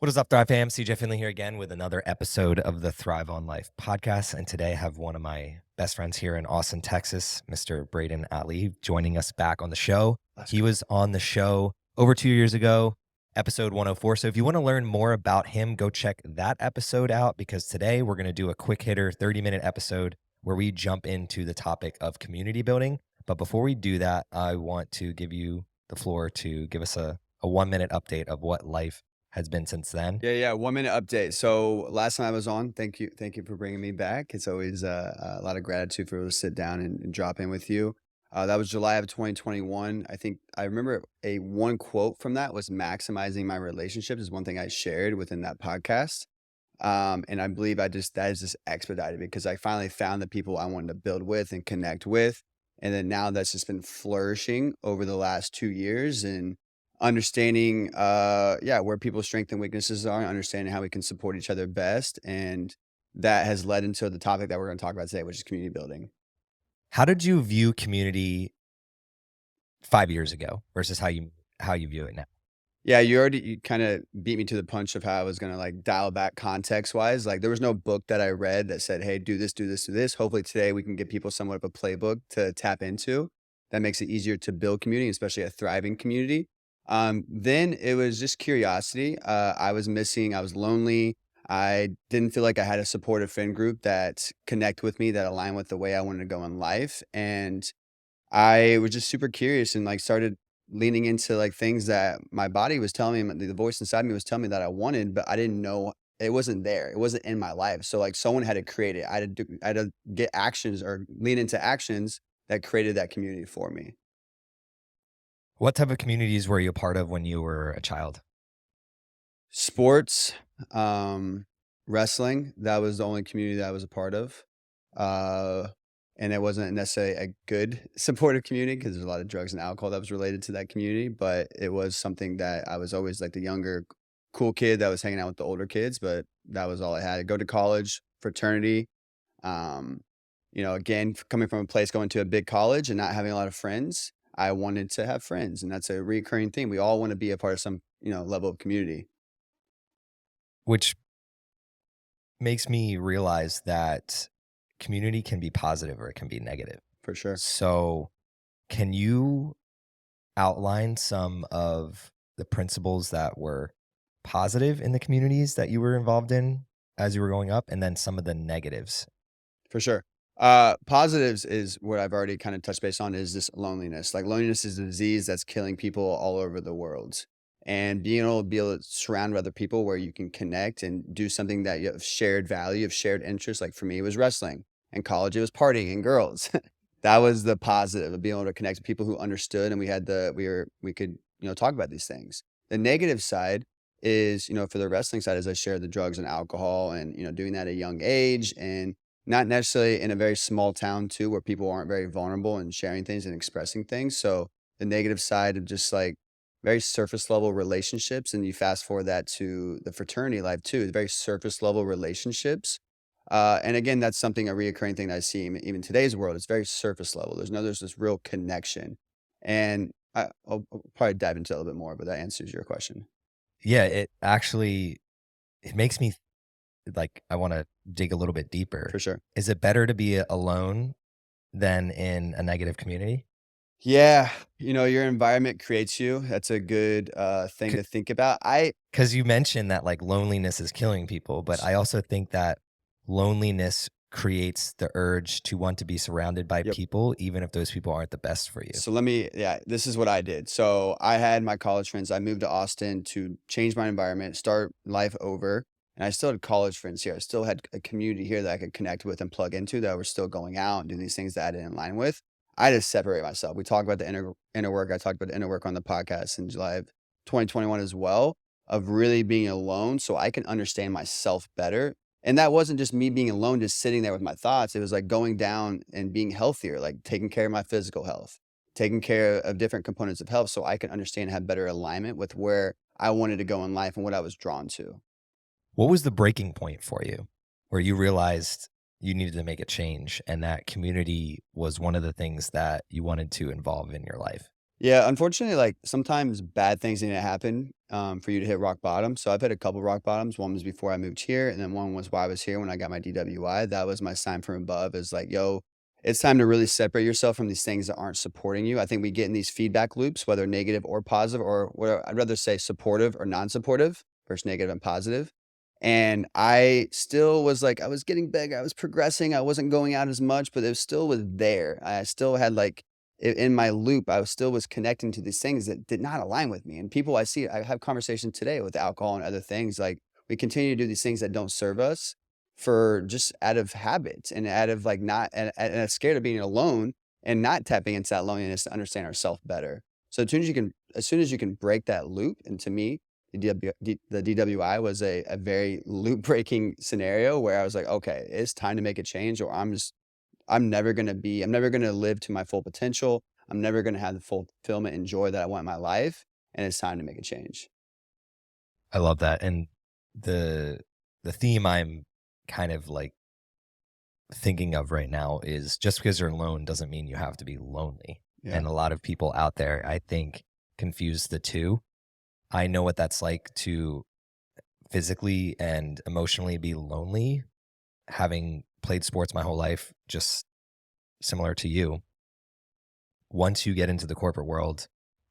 What is up, Thrive fam? CJ Finley here again with another episode of the Thrive on Life podcast. And today I have one of my best friends here in Austin, Texas, Mr. Braydon Alley, joining us back on the show. He was on the show over 2 years ago, episode 104. So if you want to learn more about him, go check that episode out, because today we're going to do a quick hitter 30-minute episode where we jump into the topic of community building. But before we do that, I want to give you the floor to give us a 1-minute update of what life has been since then. Yeah. 1 minute update. So last time I was on, thank you for bringing me back. It's always a lot of gratitude for able to sit down and drop in with you. That was July of 2021. I think I remember one quote from that was maximizing my relationships is one thing I shared within that podcast. And I believe that is just expedited because I finally found the people I wanted to build with and connect with. And then now that's just been flourishing over the last 2 years and understanding where people's strengths and weaknesses are, understanding how we can support each other best. And that has led into the topic that we're going to talk about today, which is community building. How did you view community 5 years ago versus how you view it now? Yeah, you kind of beat me to the punch of how I was gonna like dial back context wise. Like there was no book that I read that said, "Hey, do this, do this, do this." Hopefully today we can give people somewhat of a playbook to tap into that makes it easier to build community, especially a thriving community. Then it was just curiosity. I was missing. I was lonely. I didn't feel like I had a supportive friend group that connect with me, that aligned with the way I wanted to go in life, and I was just super curious and like started leaning into like things that my body was telling me, the voice inside me was telling me that I wanted, but I didn't know it wasn't there. It wasn't in my life. So like someone had to create it. I had to get actions or lean into actions that created that community for me. What type of communities were you a part of when you were a child? Sports, wrestling, that was the only community that I was a part of. Uh, and it wasn't necessarily a good supportive community because there's a lot of drugs and alcohol that was related to that community, but it was something that I was always like the younger, cool kid that was hanging out with the older kids, but that was all I had. Go to college, fraternity. Um, again, coming from a place going to a big college and not having a lot of friends, I wanted to have friends, and that's a recurring thing. We all want to be a part of some, level of community. Which makes me realize that community can be positive or it can be negative. For sure. So, can you outline some of the principles that were positive in the communities that you were involved in as you were growing up, and then some of the negatives? For sure. Positives is what I've already kind of touched base on is this loneliness. Like loneliness is a disease that's killing people all over the world. And being able to surround with other people where you can connect and do something that you have shared value, of shared interest. Like for me, it was wrestling. In college, it was partying and girls. That was the positive of being able to connect with people who understood and we could, talk about these things. The negative side is, for the wrestling side, as I shared the drugs and alcohol and, doing that at a young age and not necessarily in a very small town too, where people aren't very vulnerable and sharing things and expressing things. So the negative side of just like very surface level relationships, and you fast forward that to the fraternity life too, very surface level relationships. And again, that's something a reoccurring thing that I see even today's world. It's very surface level. There's this real connection, and I'll probably dive into it a little bit more, but that answers your question Yeah, it makes me like I want to dig a little bit deeper. for sure. Is it better to be alone than in a negative community? Yeah, your environment creates you. That's a good thing to think about. Because you mentioned that like loneliness is killing people, but I also think that loneliness creates the urge to want to be surrounded by Yep. people, even if those people aren't the best for you. So this is what I did. So I had my college friends. I moved to Austin to change my environment, start life over. And I still had college friends here. I still had a community here that I could connect with and plug into that were still going out and doing these things that I didn't align with. I just separate myself. We talked about the inner work. I talked about the inner work on the podcast in July of 2021 as well, of really being alone so I can understand myself better. And that wasn't just me being alone, just sitting there with my thoughts. It was like going down and being healthier, like taking care of my physical health, taking care of different components of health so I can understand and have better alignment with where I wanted to go in life and what I was drawn to. What was the breaking point for you where you realized you needed to make a change and that community was one of the things that you wanted to involve in your life? Yeah, unfortunately, like sometimes bad things need to happen for you to hit rock bottom. So I've hit a couple rock bottoms. One was before I moved here, and then one was while I was here when I got my DWI. That was my sign from above. Is like, yo, it's time to really separate yourself from these things that aren't supporting you. I think we get in these feedback loops, whether negative or positive, or what I'd rather say supportive or non-supportive versus negative and positive. And I still was like, I was getting bigger, I was progressing, I wasn't going out as much, but it still was there. I still had like in my loop, I still was connecting to these things that did not align with me. And people I have conversations today with alcohol and other things. Like we continue to do these things that don't serve us for just out of habit and out of like not, and scared of being alone and not tapping into that loneliness to understand ourselves better. So as soon as you can break that loop, and to me, the DWI was a very loop breaking scenario where I was like, okay, it's time to make a change, or I'm never gonna live to my full potential. I'm never gonna have the fulfillment and joy that I want in my life, and it's time to make a change. I love that. And the the theme I'm kind of like thinking of right now is just because you're alone doesn't mean you have to be lonely. Yeah. And a lot of people out there, I think, confuse the two. I know what that's like to physically and emotionally be lonely, having played sports my whole life, just similar to you. Once you get into the corporate world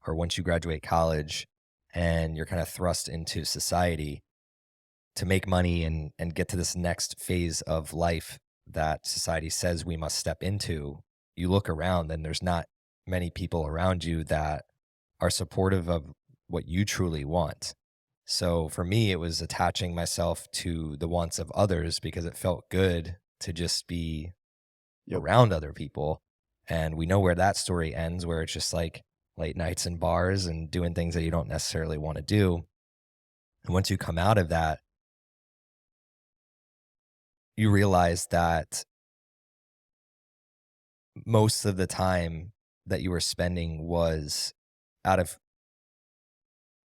or once you graduate college and you're kind of thrust into society to make money and get to this next phase of life that society says we must step into, you look around and there's not many people around you that are supportive of what you truly want. So for me, it was attaching myself to the wants of others because it felt good to just be Yep. around other people. And we know where that story ends, where it's just like late nights in bars and doing things that you don't necessarily want to do. And once you come out of that, you realize that most of the time that you were spending was out of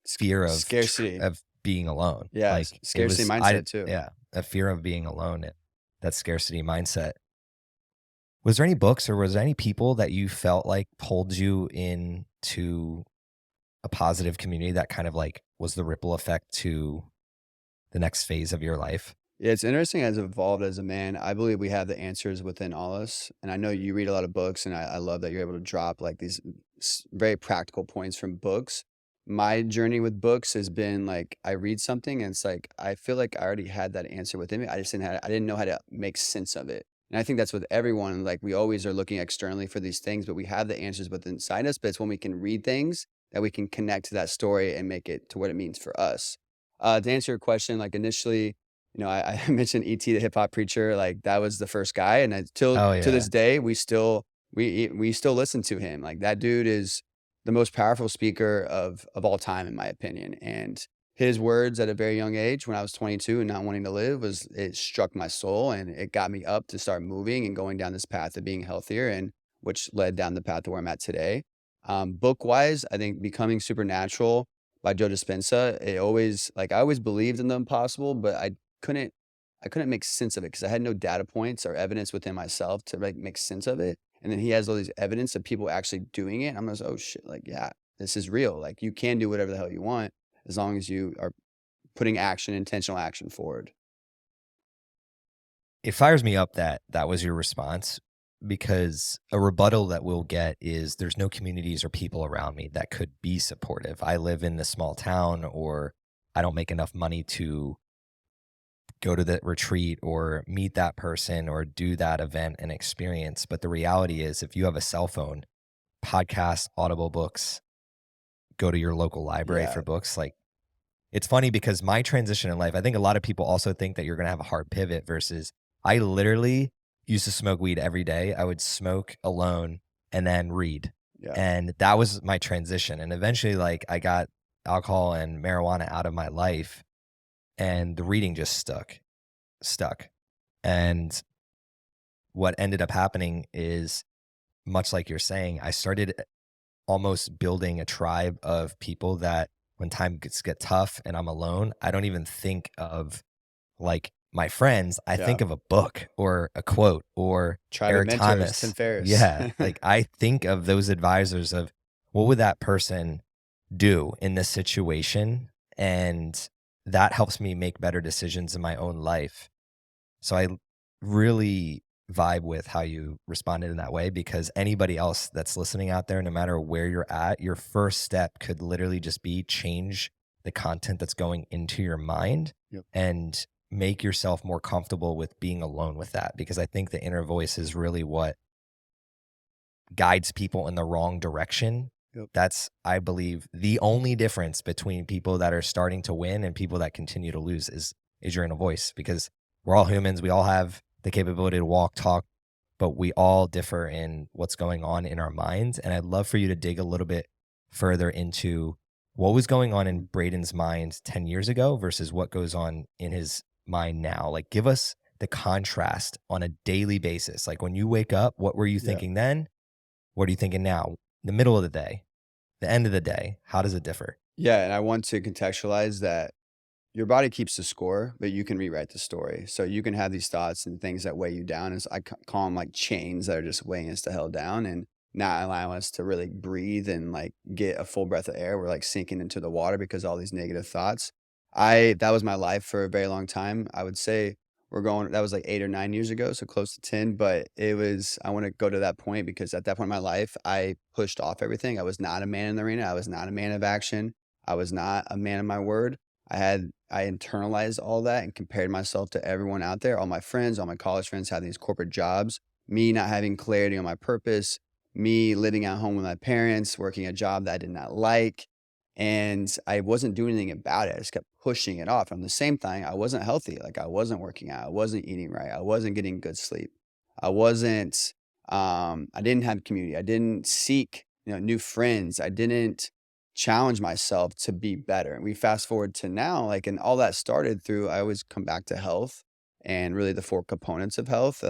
fear Scarcity. of being alone. Yeah, Like it scarcity was, I mindset too. yeah, a fear of being alone. That scarcity mindset. Was there any books or was there any people that you felt like pulled you into a positive community that kind of like was the ripple effect to the next phase of your life? Yeah, it's interesting as evolved as a man. I believe we have the answers within all us. And I know you read a lot of books, and I love that you're able to drop like these very practical points from books. My journey with books has been like I read something and it's like I feel like I already had that answer within me. I didn't know how to make sense of it. And I think that's with everyone. Like we always are looking externally for these things, but we have the answers within inside us. But it's when we can read things that we can connect to that story and make it to what it means for us. To answer your question, like initially, I mentioned E.T. the hip hop preacher, like that was the first guy, and I till Oh to yeah. this day we still listen to him. Like that dude is the most powerful speaker of all time, in my opinion. And his words at a very young age, when I was 22 and not wanting to live, was it struck my soul and it got me up to start moving and going down this path of being healthier, and which led down the path to where I'm at today. Book wise, I think Becoming Supernatural by Joe Dispenza. I always believed in the impossible, but couldn't I couldn't make sense of it because I had no data points or evidence within myself to like make sense of it. And then he has all these evidence of people actually doing it. And I'm just, oh shit, like, yeah, this is real. Like you can do whatever the hell you want as long as you are putting intentional action forward. It fires me up that that was your response because a rebuttal that we'll get is there's no communities or people around me that could be supportive. I live in this small town or I don't make enough money to go to the retreat or meet that person or do that event and experience. But the reality is, if you have a cell phone, podcasts, audible books, go to your local library Yeah. for books. Like, it's funny because my transition in life, I think a lot of people also think that you're going to have a hard pivot versus I literally used to smoke weed every day. I would smoke alone and then read. Yeah. And that was my transition. And eventually, like, I got alcohol and marijuana out of my life and the reading just stuck. And what ended up happening is much like you're saying, I started almost building a tribe of people that when time gets get tough and I'm alone, I don't even think of like my friends. I Yeah. think of a book or a quote or Tribe of Eric mentors, Tim Thomas. Ferriss. Yeah. Like I think of those advisors of what would that person do in this situation? And that helps me make better decisions in my own life. So I really vibe with how you responded in that way, because anybody else that's listening out there, no matter where you're at, your first step could literally just be change the content that's going into your mind Yep. and make yourself more comfortable with being alone with that. Because I think the inner voice is really what guides people in the wrong direction. Yep. That's, I believe, the only difference between people that are starting to win and people that continue to lose is your inner voice, because we're all humans. We all have the capability to walk, talk, but we all differ in what's going on in our minds. And I'd love for you to dig a little bit further into what was going on in Braydon's mind 10 years ago versus what goes on in his mind now. Like, give us the contrast on a daily basis. Like, when you wake up, what were you Yeah. thinking then? What are you thinking now? The middle of the day, the end of the day, how does it differ? Yeah, and I want to contextualize that your body keeps the score, but you can rewrite the story. So you can have these thoughts and things that weigh you down. As I call them, like chains that are just weighing us the hell down and not allowing us to really breathe and like get a full breath of air. We're like sinking into the water because of all these negative thoughts. That was my life for a very long time. I would say that was like 8 or 9 years ago, so close to 10. But I want to go to that point because at that point in my life, I pushed off everything. I was not a man in the arena. I was not a man of action. I was not a man of my word. I internalized all that and compared myself to everyone out there. All my friends, all my college friends had these corporate jobs. Me not having clarity on my purpose, me living at home with my parents, working a job that I did not like. And I wasn't doing anything about it. I just kept pushing it off. And the same thing, I wasn't healthy. Like I wasn't working out. I wasn't eating right. I wasn't getting good sleep. I didn't have community. I didn't seek, new friends. I didn't challenge myself to be better. And we fast forward to now, like, and all that started through, I always come back to health and really the four components of health,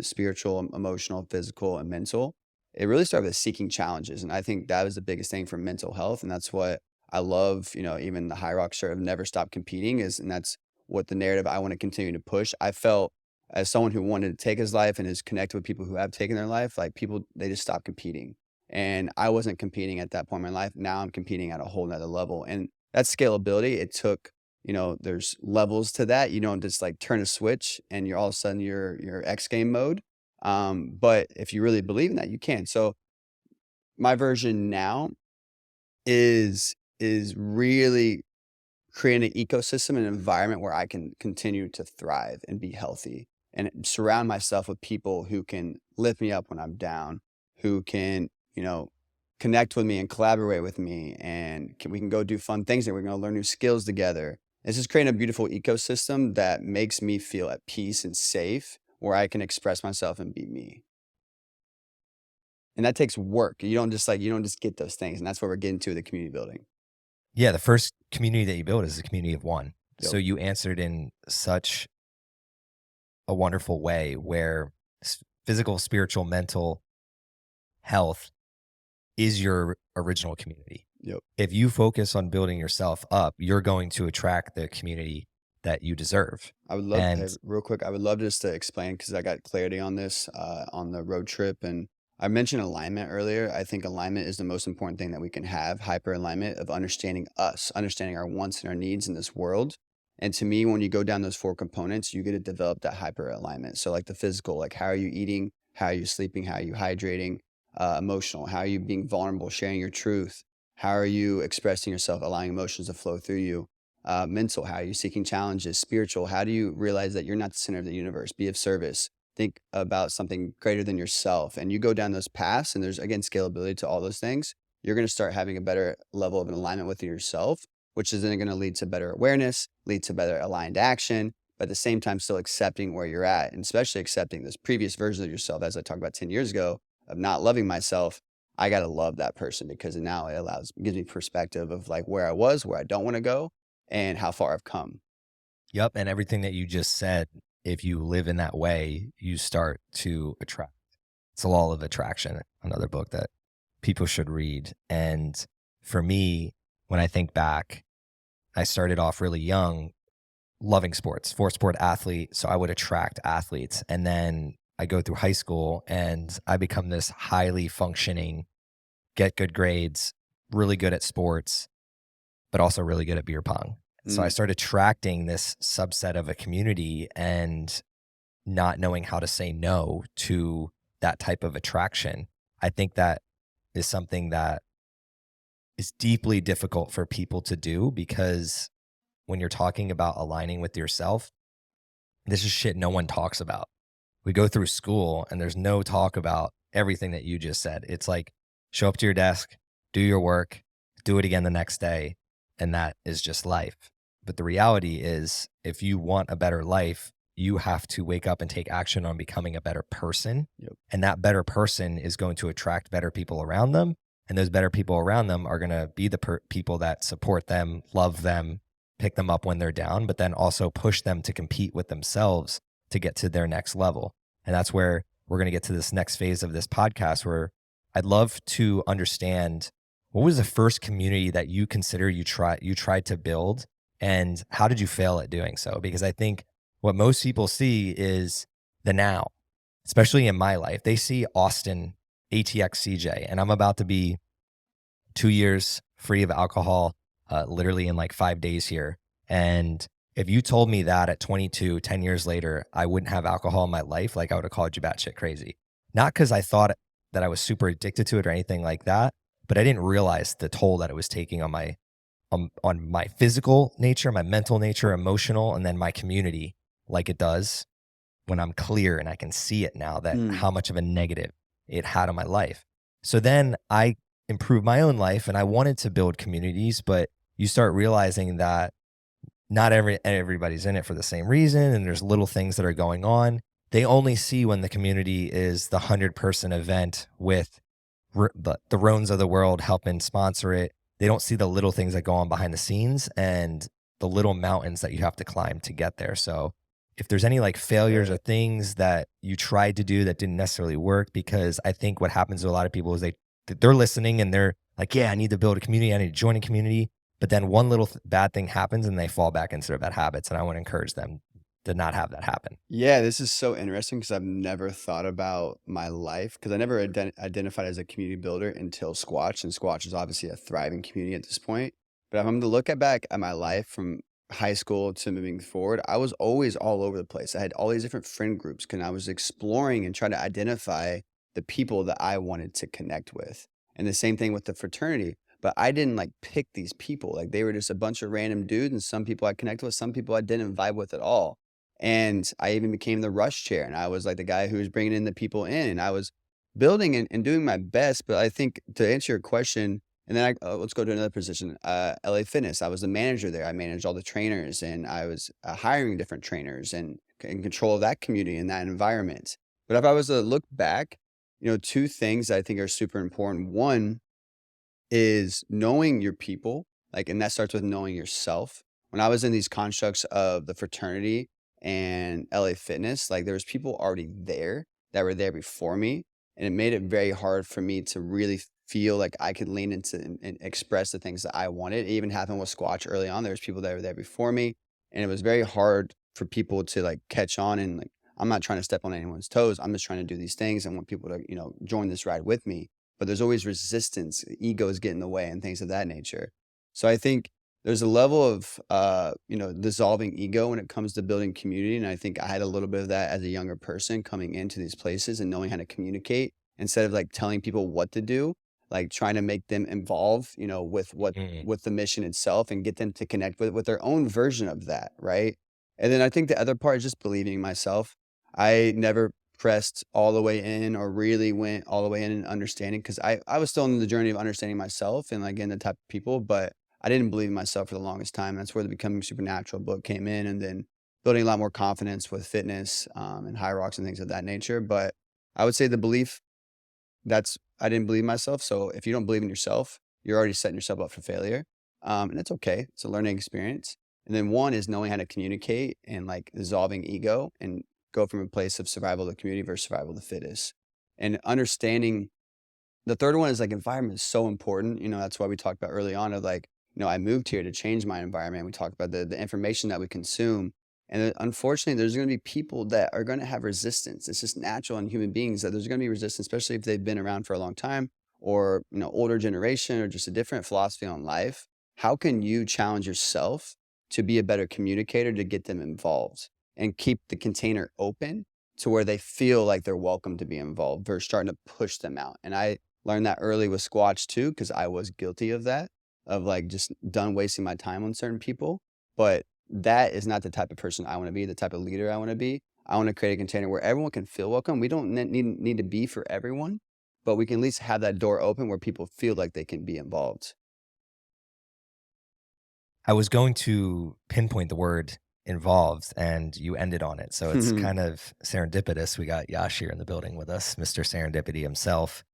spiritual, emotional, physical, and mental. It really started with seeking challenges. And I think that was the biggest thing for mental health. And that's what I love, even the high rock shirt of never stop competing and that's what the narrative I want to continue to push. I felt as someone who wanted to take his life and is connected with people who have taken their life, like people, they just stop competing. And I wasn't competing at that point in my life. Now I'm competing at a whole nother level. And that scalability, it took, there's levels to that. You don't just like turn a switch and you're all of a sudden you're X game mode. But if you really believe in that, you can. So my version now is really creating an ecosystem and an environment where I can continue to thrive and be healthy and surround myself with people who can lift me up when I'm down, who can, connect with me and collaborate with me. And we can go do fun things and we're going to learn new skills together. It's just creating a beautiful ecosystem that makes me feel at peace and safe where I can express myself and be me. And that takes work. You don't just get those things. And that's what we're getting to the community building. Yeah, the first community that you build is a community of one. Yep. So you answered in such a wonderful way where physical, spiritual, mental health is your original community. Yep. If you focus on building yourself up, you're going to attract the community that you deserve. I would love And real quick. I would love just to explain because I got clarity on this on the road trip, and I mentioned alignment earlier. I think alignment is the most important thing that we can have. Hyper alignment of understanding us, understanding our wants and our needs in this world. And to me, when you go down those four components, you get to develop that hyper alignment. So, like the physical, like how are you eating, how are you sleeping, how are you hydrating, emotional, how are you being vulnerable, sharing your truth, how are you expressing yourself, allowing emotions to flow through you mental, how are you seeking challenges, spiritual, how do you realize that you're not the center of the universe, be of service, think about something greater than yourself. And you go down those paths, and there's, again, scalability to all those things. You're going to start having a better level of an alignment with yourself, which is then going to lead to better awareness, lead to better aligned action, but at the same time, still accepting where you're at, and especially accepting this previous version of yourself, as I talked about 10 years ago, of not loving myself. I got to love that person because now it gives me perspective of like where I was, where I don't want to go, and how far I've come. Yep. And everything that you just said, if you live in that way, you start to attract. It's a law of attraction, another book that people should read. And for me, when I think back, I started off really young, loving sports, four-sport athlete. So I would attract athletes. And then I go through high school and I become this highly functioning get good grades, really good at sports, but also really good at beer pong. So I Mm, started attracting this subset of a community and not knowing how to say no to that type of attraction. I think that is something that is deeply difficult for people to do because when you're talking about aligning with yourself, this is shit no one talks about. We go through school and there's no talk about everything that you just said. It's like show up to your desk, do your work, do it again the next day, and that is just life. But the reality is, if you want a better life, you have to wake up and take action on becoming a better person. yep. And that better person is going to attract better people around them. And those better people around them are going to be the people that support them, love them, pick them up when they're down, but then also push them to compete with themselves to get to their next level. And that's where we're going to get to this next phase of this podcast where I'd love to understand what was the first community that you consider you tried to build and how did you fail at doing so? Because I think what most people see is the now, especially in my life. They see Austin ATX CJ and I'm about to be 2 years free of alcohol, literally in like 5 days here. And if you told me that at 22, 10 years later, I wouldn't have alcohol in my life, like I would have called you batshit crazy. Not because I thought that I was super addicted to it or anything like that, but I didn't realize the toll that it was taking on my physical nature, my mental nature, emotional, and then my community, like it does when I'm clear and I can see it now that Mm. how much of a negative it had on my life. So then I improved my own life and I wanted to build communities, but you start realizing that not everybody's in it for the same reason and there's little things that are going on. They only see when the community is the 100-person event with the Roans of the world helping sponsor it. They don't see the little things that go on behind the scenes and the little mountains that you have to climb to get there. So if there's any like failures or things that you tried to do that didn't necessarily work, because I think what happens to a lot of people is they're listening and they're like, yeah, I need to build a community. I need to join a community. But then one little bad thing happens and they fall back into their bad habits. And I want to encourage them to not have that happen. Yeah, this is so interesting because I've never thought about my life because I never identified as a community builder until Squatch, and Squatch is obviously a thriving community at this point. But if I'm to look at back at my life from high school to moving forward, I was always all over the place. I had all these different friend groups and I was exploring and trying to identify the people that I wanted to connect with. And the same thing with the fraternity. But I didn't like pick these people. Like they were just a bunch of random dudes, and some people I connected with, some people I didn't vibe with at all. And I even became the rush chair, and I was like the guy who was bringing in the people in, and I was building and doing my best. But I think to answer your question, and then let's go to another position, LA Fitness. I was the manager there. I managed all the trainers, and I was hiring different trainers and in control of that community and that environment. But if I was to look back, two things that I think are super important. One is knowing your people, like, and that starts with knowing yourself. When I was in these constructs of the fraternity and LA Fitness, like there was people already there that were there before me, and it made it very hard for me to really feel like I could lean into and express the things that I wanted. It even happened with Squatch early on. There was people that were there before me, and it was very hard for people to like catch on and like I'm not trying to step on anyone's toes. I'm just trying to do these things and want people to, join this ride with me, but there's always resistance, egos get in the way and things of that nature. So I think there's a level of dissolving ego when it comes to building community. And I think I had a little bit of that as a younger person coming into these places and knowing how to communicate instead of like telling people what to do, like trying to make them involve, Mm. with the mission itself and get them to connect with their own version of that. Right. And then I think the other part is just believing in myself. I never pressed all the way in or really went all the way in and understanding because I was still in the journey of understanding myself and like in the type of people, but I didn't believe in myself for the longest time. That's where the Becoming Supernatural book came in, and then building a lot more confidence with fitness and high rocks and things of that nature. But I would say the belief that's I didn't believe in myself. So if you don't believe in yourself, you're already setting yourself up for failure. And it's okay. It's a learning experience. And then one is knowing how to communicate and like dissolving ego and go from a place of survival of the community versus survival of the fittest. And understanding the third one is like environment is so important. That's why we talked about early on of like, I moved here to change my environment. We talked about the information that we consume. And unfortunately, there's going to be people that are going to have resistance. It's just natural in human beings that there's going to be resistance, especially if they've been around for a long time or older generation or just a different philosophy on life, how can you challenge yourself to be a better communicator to get them involved and keep the container open to where they feel like they're welcome to be involved versus starting to push them out? And I learned that early with Squatch too, because I was guilty of that, of like just done wasting my time on certain people. But that is not the type of person I want to be, the type of leader I want to be. I want to create a container where everyone can feel welcome. We don't need to be for everyone, but we can at least have that door open where people feel like they can be involved. I was going to pinpoint the word involved and you ended on it. So it's kind of serendipitous. We got Yash here in the building with us, Mr. Serendipity himself.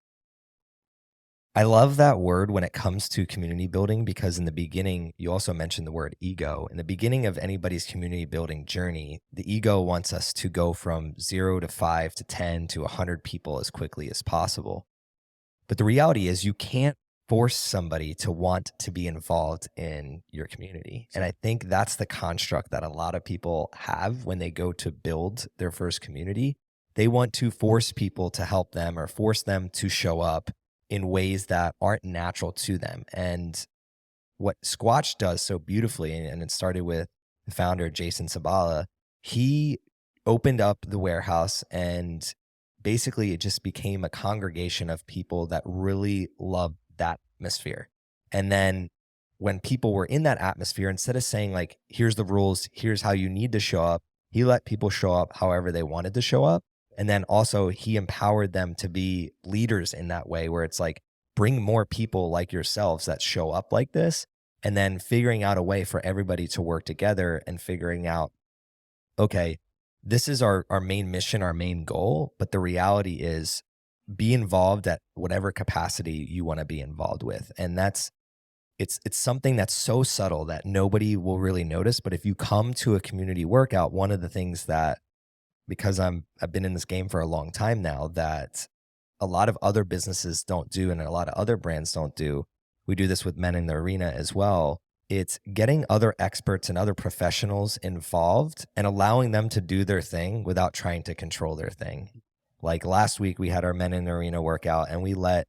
I love that word when it comes to community building, because in the beginning, you also mentioned the word ego. In the beginning of anybody's community building journey, the ego wants us to go from 0 to 5 to 10 to 100 people as quickly as possible. But the reality is you can't force somebody to want to be involved in your community. And I think that's the construct that a lot of people have when they go to build their first community. They want to force people to help them or force them to show up in ways that aren't natural to them. And what Squatch does so beautifully, and it started with the founder, Jason Sabala, he opened up the warehouse and basically it just became a congregation of people that really loved that atmosphere. And then when people were in that atmosphere, instead of saying like, here's the rules, here's how you need to show up, he let people show up however they wanted to show up. And then also he empowered them to be leaders in that way, where it's like, bring more people like yourselves that show up like this, and then figuring out a way for everybody to work together and figuring out, okay, this is our main mission, our main goal. But the reality is be involved at whatever capacity you want to be involved with. And it's something that's so subtle that nobody will really notice. But if you come to a community workout, one of the things that, because I've been in this game for a long time now, that a lot of other businesses don't do and a lot of other brands don't do, we do this with Men in the Arena as well. It's getting other experts and other professionals involved and allowing them to do their thing without trying to control their thing. Like last week, we had our Men in the Arena workout and we let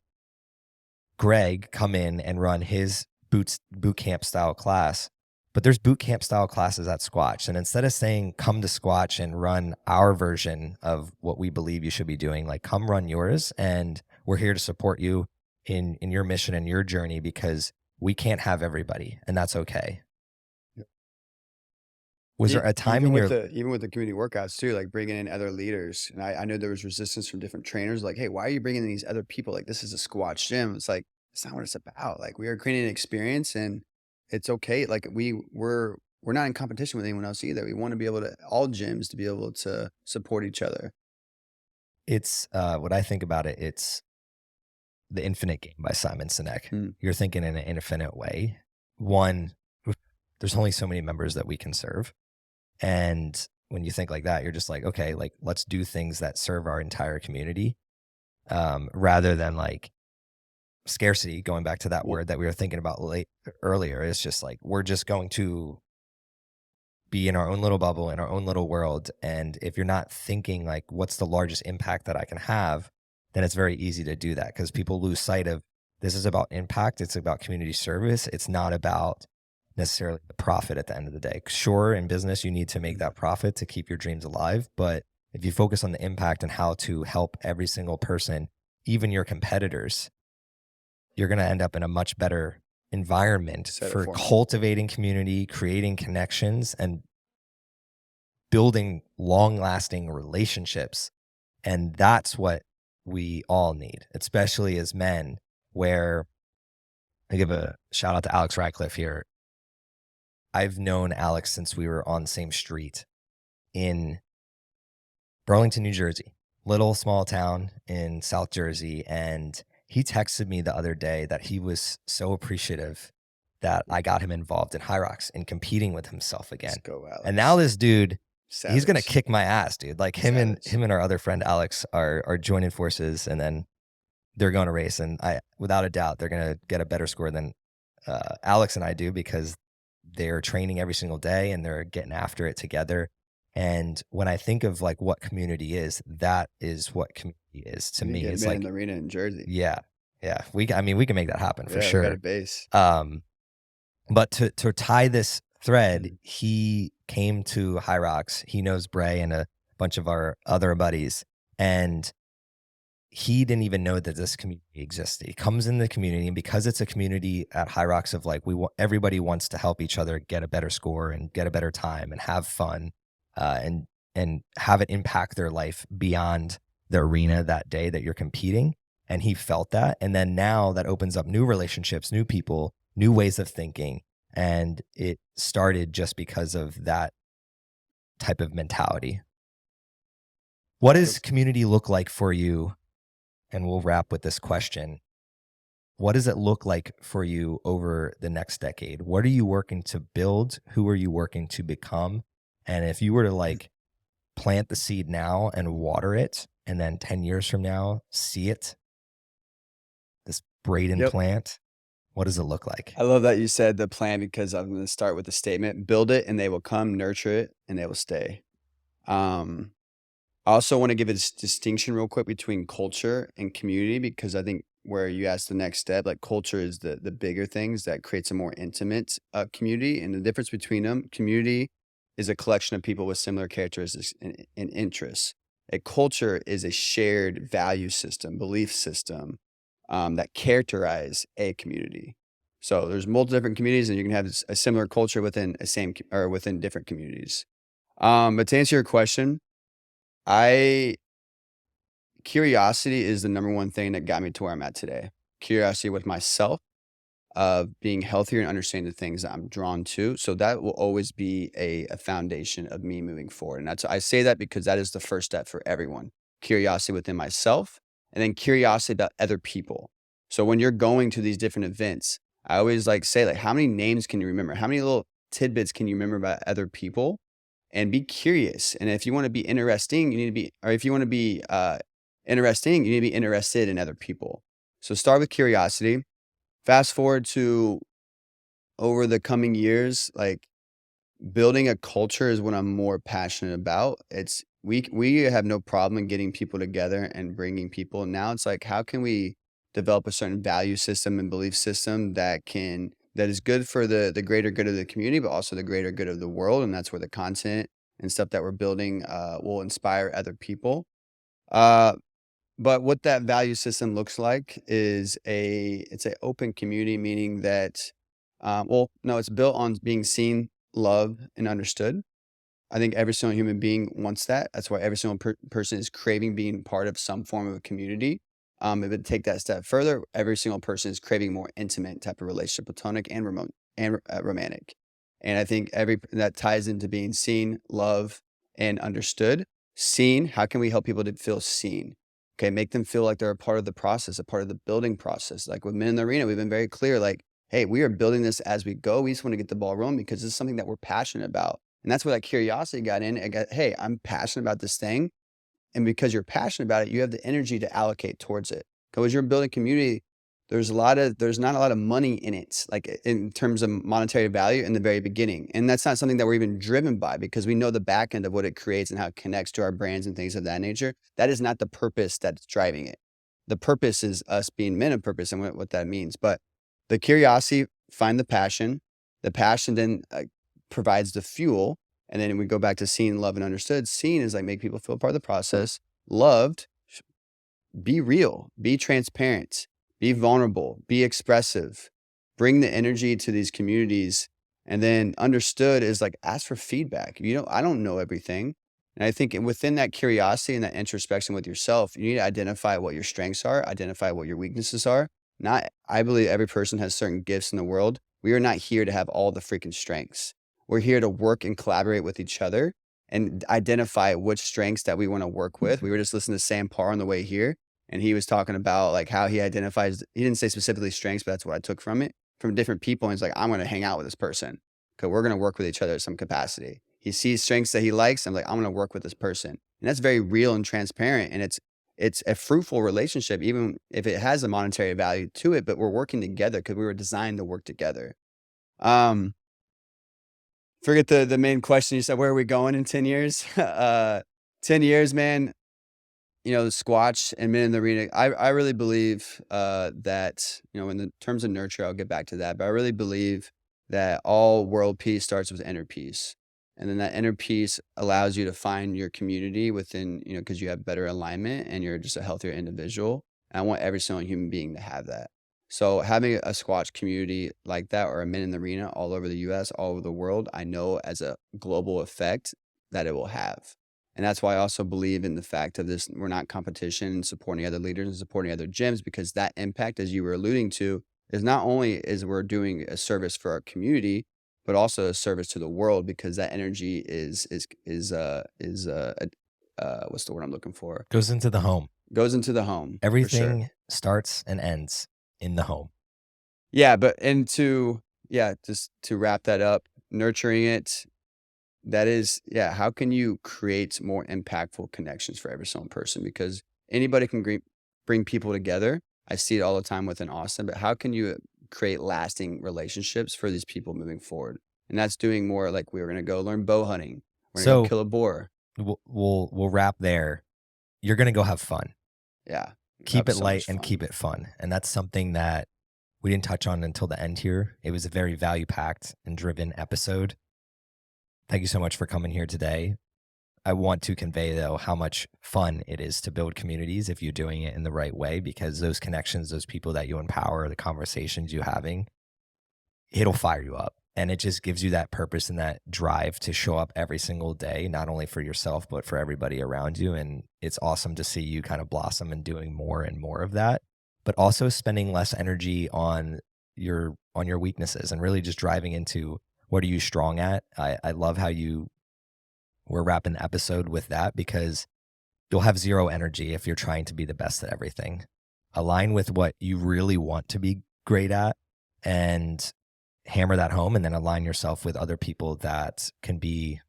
Greg come in and run his boot camp style class. But there's boot camp style classes at Squatch. And instead of saying, come to Squatch and run our version of what we believe you should be doing, like come run yours. And we're here to support you in your mission and your journey, because we can't have everybody, and that's okay. Yep. Was there a time even in with your even with the community workouts too, like bringing in other leaders? And I know there was resistance from different trainers, like, hey, why are you bringing in these other people? Like, this is a Squatch gym. It's like, it's not what it's about. Like, we are creating an experience, and it's okay. Like, we're not in competition with anyone else either. We want to be able to, all gyms, to be able to support each other. it's what I think about it, it's The Infinite Game by Simon Sinek. Mm. You're thinking in an infinite way. One, there's only so many members that we can serve. And when you think like that, you're just like, okay, like let's do things that serve our entire community, rather than like scarcity, going back to that word that we were thinking about earlier. It's just like, we're just going to be in our own little bubble, in our own little world. And if you're not thinking like, what's the largest impact that I can have, then it's very easy to do that, because people lose sight of, this is about impact. It's about community service. It's not about necessarily the profit at the end of the day. Sure, in business, you need to make that profit to keep your dreams alive. But if you focus on the impact and how to help every single person, even your competitors, you're going to end up in a much better environment for cultivating community, creating connections, and building long-lasting relationships. And that's what we all need, especially as men, where I give a shout out to Alex Radcliffe here. I've known Alex since we were on the same street in Burlington, New Jersey, little small town in South Jersey. And he texted me the other day that he was so appreciative that I got him involved in High Rocks and competing with himself again. Let's go, Alex. And now this dude, Savage. He's going to kick my ass, dude. Like him Savage. and our other friend Alex are joining forces, and then they're going to race. And without a doubt, they're going to get a better score than Alex and I do, because they're training every single day and they're getting after it together. And when I think of like what community is, that is what community is to me. It's It's like an arena in Jersey. Yeah. Yeah, I mean, we can make that happen for Yeah, we got a sure. base. But to tie this thread, Mhm. he came to High Rocks. He knows Bray and a bunch of our other buddies, and he didn't even know that this community existed. He comes in the community, and because it's a community at High Rocks of like everybody wants to help each other get a better score and get a better time and have fun, and have it impact their life beyond the arena that day that you're competing. And he felt that, and then now that opens up new relationships, new people, new ways of thinking, and it started just because of that type of mentality. What Yep. does community look like for you? And we'll wrap with this question. What does it look like for you over the next decade? What are you working to build? Who are you working to become? And if you were to like plant the seed now and water it, and then 10 years from now, see it, this Braden Yep. plant, what does it look like? I love that you said the plan because I'm going to start with the statement, build it and they will come, nurture it and they will stay. Um, I also want to give a distinction real quick between culture and community because I think where you asked the next step, like culture is the bigger things that creates a more intimate community, and the difference between them, community is a collection of people with similar characteristics and interests. A culture is a shared value system, belief system that characterize a community. So there's multiple different communities, and you can have a similar culture within a same or within different communities. But to answer your question, I curiosity is the number one thing that got me to where I'm at today. Curiosity with myself, of being healthier and understanding the things that I'm drawn to. So that will always be a foundation of me moving forward. And that's I say that because that is the first step for everyone. Curiosity within myself and then curiosity about other people. So when you're going to these different events, I always like say like how many names can you remember? How many little tidbits can you remember about other people? And be curious. And if you want to be interesting, you need to be or if you want to be interesting, you need to be interested in other people. So start with curiosity. Fast forward to over the coming years, like building a culture is what I'm more passionate about. It's we have no problem in getting people together and bringing people. Now it's like how can we develop a certain value system and belief system that is good for the greater good of the community, but also the greater good of the world. And that's where the content and stuff that we're building will inspire other people. Uh, but what that value system looks like is it's a open community, meaning that, well, no, it's built on being seen, loved, and understood. I think every single human being wants that. That's why every single person is craving being part of some form of a community. If it take that step further, every single person is craving more intimate type of relationship, platonic and remote and romantic. And I think every that ties into being seen, loved, and understood. Seen, how can we help people to feel seen? Okay, make them feel like they're a part of the process, a part of the building process. Like with Men in the Arena, we've been very clear, like, hey, we are building this as we go. We just want to get the ball rolling because this is something that we're passionate about. And that's where that curiosity got in. I got, hey, I'm passionate about this thing. And because you're passionate about it, you have the energy to allocate towards it. Because you're building community, there's not a lot of money in it, like in terms of monetary value in the very beginning. And that's not something that we're even driven by because we know the back end of what it creates and how it connects to our brands and things of that nature. That is not the purpose that's driving it. The purpose is us being men of purpose and what that means. But the curiosity, find the passion. The passion then provides the fuel, and then we go back to seen, love, and understood. Seen is like make people feel part of the process. Loved, be real, be transparent, be vulnerable, be expressive, bring the energy to these communities. And then understood is like ask for feedback. I don't know everything. And I think within that curiosity and that introspection with yourself, you need to identify what your strengths are, identify what your weaknesses are. Not, I believe every person has certain gifts in the world. We are not here to have all the freaking strengths. We're here to work and collaborate with each other and identify which strengths that we want to work with. We were just listening to Sam Parr on the way here, and he was talking about like how he identifies. He didn't say specifically strengths, but that's what I took from it from different people. And he's like, I'm going to hang out with this person because we're going to work with each other at some capacity. He sees strengths that he likes. I'm like, I'm going to work with this person, and that's very real and transparent. And it's a fruitful relationship, even if it has a monetary value to it. But we're working together because we were designed to work together. Um, Forget the main question. You said, where are we going in 10 years? 10 years, man. the Squatch and Men in the Arena, I really believe that, in the terms of nurture, I'll get back to that, but I really believe that all world peace starts with inner peace. And then that inner peace allows you to find your community within, because you have better alignment and you're just a healthier individual. And I want every single human being to have that. So having a Squatch community like that, or a Men in the Arena all over the US, all over the world, I know as a global effect that it will have. And that's why I also believe in the fact of this, we're not competition, supporting other leaders and supporting other gyms, because that impact, as you were alluding to, is not only is we're doing a service for our community, but also a service to the world, because that energy what's the word I'm looking for? Goes into the home. Goes into the home. For sure. Everything starts and ends in the home. Yeah, just to wrap that up, nurturing it, that is, how can you create more impactful connections for every single person? Because anybody can bring people together. I see it all the time within Austin, but how can you create lasting relationships for these people moving forward? And that's doing more like we were going to go learn bow hunting. We're going to go kill a boar. We'll wrap there. You're going to go have fun. Yeah. Keep it light and keep it fun. And that's something that we didn't touch on until the end here. It was a very value-packed and driven episode. Thank you so much for coming here today. I want to convey, though, how much fun it is to build communities if you're doing it in the right way, because those connections, those people that you empower, the conversations you're having, it'll fire you up. And it just gives you that purpose and that drive to show up every single day, not only for yourself, but for everybody around you. And it's awesome to see you kind of blossom and doing more and more of that, but also spending less energy on your weaknesses and really just driving into what are you strong at. I love how we're wrapping the episode with that, because you'll have zero energy if you're trying to be the best at everything. Align with what you really want to be great at and hammer that home, and then align yourself with other people that can be,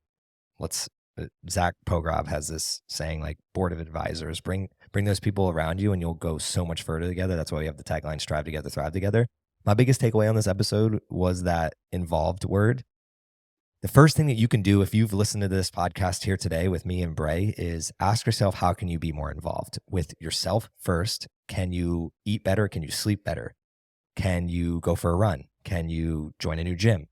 Zach Pograb has this saying, like, board of advisors. Bring those people around you and you'll go so much further together. That's why we have the tagline, strive together, thrive together. My biggest takeaway on this episode was that involved word. The first thing that you can do if you've listened to this podcast here today with me and Bray is ask yourself, how can you be more involved with yourself first? Can you eat better? Can you sleep better? Can you go for a run? Can you join a new gym?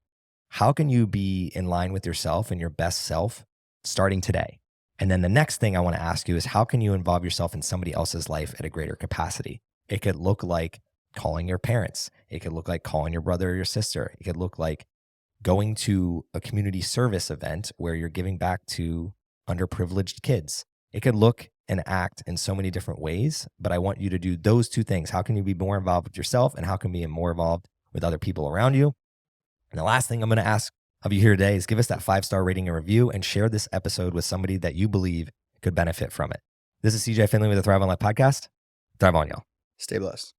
How can you be in line with yourself and your best self starting today? And then the next thing I want to ask you is, how can you involve yourself in somebody else's life at a greater capacity? It could look like calling your parents. It could look like calling your brother or your sister. It could look like going to a community service event where you're giving back to underprivileged kids. It could look and act in so many different ways, but I want you to do those two things. How can you be more involved with yourself, and how can you be more involved with other people around you? And the last thing I'm going to ask of you here today is give us that 5-star rating and review, and share this episode with somebody that you believe could benefit from it. This is CJ Finley with the Thrive on Life podcast. Thrive on, y'all. Stay blessed.